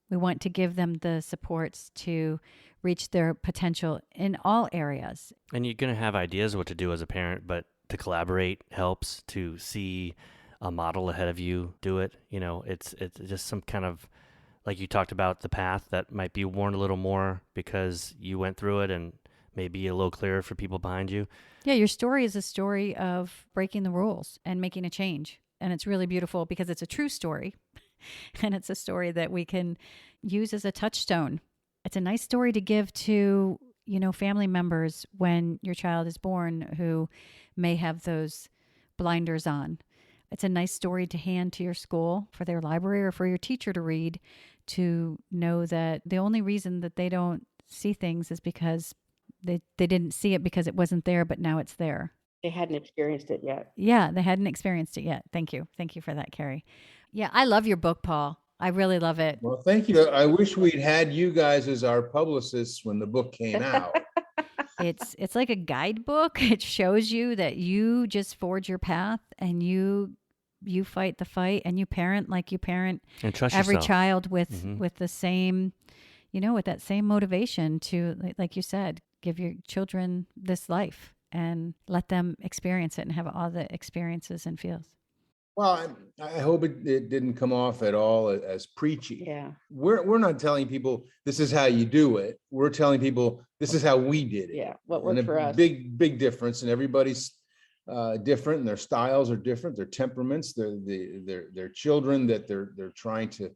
We want to give them the supports to reach their potential in all areas. And you're going to have ideas of what to do as a parent, but to collaborate helps. To see a model ahead of you do it. It's just some kind of, like you talked about, the path that might be worn a little more because you went through it, and maybe a little clearer for people behind you. Yeah, your story is a story of breaking the rules and making a change. And it's really beautiful because it's a true story. And it's a story that we can use as a touchstone. It's a nice story to give to, family members when your child is born who may have those blinders on. It's a nice story to hand to your school for their library or for your teacher to read, to know that the only reason that they don't see things is because they didn't see it because it wasn't there, but now it's there. They hadn't experienced it yet. Yeah, they hadn't experienced it yet. Thank you. Thank you for that, Kerry. Yeah, I love your book, Paul. I really love it. Well, thank you. I wish we'd had you guys as our publicists when the book came out. It's like a guidebook. It shows you that you just forge your path, and you fight the fight, and you parent like you parent and trust every yourself. child with the same, with that same motivation to, like you said, give your children this life and let them experience it and have all the experiences and feels. Well, I hope it didn't come off at all as preachy. Yeah. We're not telling people this is how you do it. We're telling people this is how we did it. Yeah. What worked for us. Big difference. And everybody's different, and their styles are different. Their temperaments, their children that they're trying to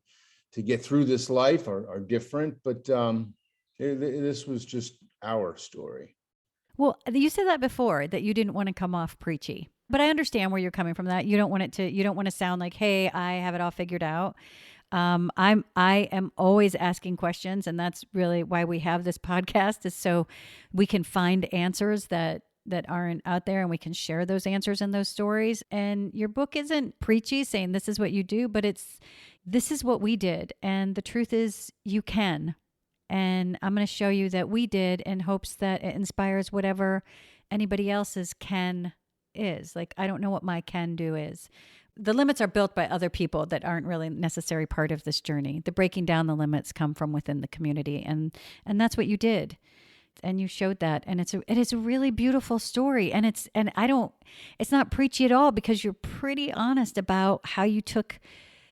get through this life are different. But this was just our story. Well, you said that before, that you didn't want to come off preachy. But I understand where you're coming from. That you don't want to sound like, hey, I have it all figured out. I am always asking questions, and that's really why we have this podcast, is so we can find answers that that aren't out there, and we can share those answers and those stories. And your book isn't preachy saying this is what you do, but this is what we did. And the truth is you can. And I'm going to show you that we did, in hopes that it inspires whatever anybody else's can is. Like, I don't know what my can do is. The limits are built by other people that aren't really necessary part of this journey. The breaking down the limits come from within the community. And that's what you did. And you showed that. And it is a really beautiful story. And it's not preachy at all, because you're pretty honest about how you took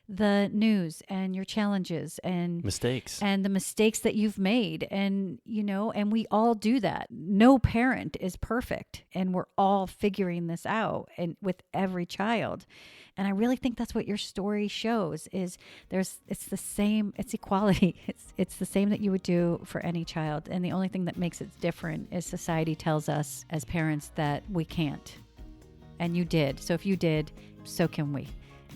the news and your challenges and mistakes and the mistakes that you've made. And, and we all do that. No parent is perfect, and we're all figuring this out, and with every child. And I really think that's what your story shows is it's the same, it's equality. It's the same that you would do for any child. And the only thing that makes it different is society tells us as parents that we can't. And you did. So if you did, so can we.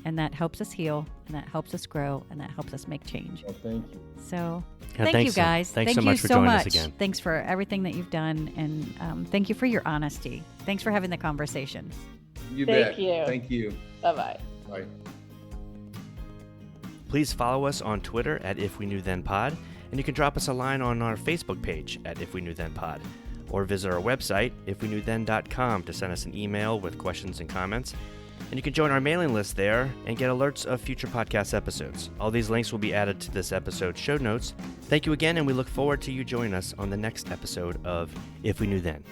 And that helps us heal, and that helps us grow, and that helps us make change. Well, thank you. So Yeah, thank you, guys. Thanks thank so much you for so joining much. us again. Thanks for everything that you've done. And thank you for your honesty. Thanks for having the conversation. You Thank bet. you. Thank you. Bye-bye. Bye. Please follow us on Twitter at If We Knew Then Pod, and you can drop us a line on our Facebook page at If We Knew Then Pod, or visit our website, ifweknewthen.com, to send us an email with questions and comments. And you can join our mailing list there and get alerts of future podcast episodes. All these links will be added to this episode's show notes. Thank you again, and we look forward to you joining us on the next episode of If We Knew Then.